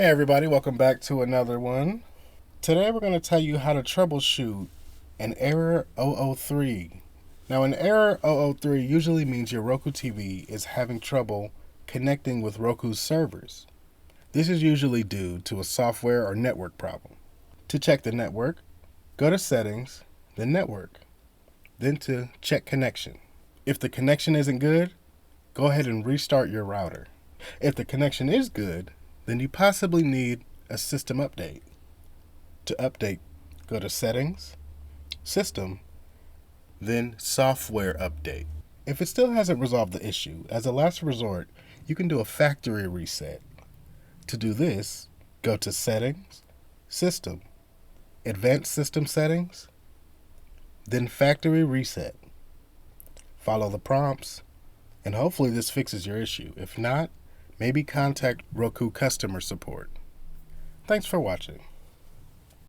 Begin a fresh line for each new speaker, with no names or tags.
Hey everybody, welcome back to another one. Today we're going to tell you how to troubleshoot an error 003. Now an error 003 usually means your Roku TV is having trouble connecting with Roku's servers. This is usually due to a software or network problem. To check the network, go to Settings, then Network, then to check connection. If the connection isn't good, go ahead and restart your router. If the connection is good, then you possibly need a system update. To update, go to Settings, System, then Software Update. If it still hasn't resolved the issue, as a last resort, you can do a factory reset. To do this, go to Settings, System, Advanced System Settings, then Factory Reset. Follow the prompts, and hopefully this fixes your issue. If not, maybe contact Roku customer support. Thanks for watching.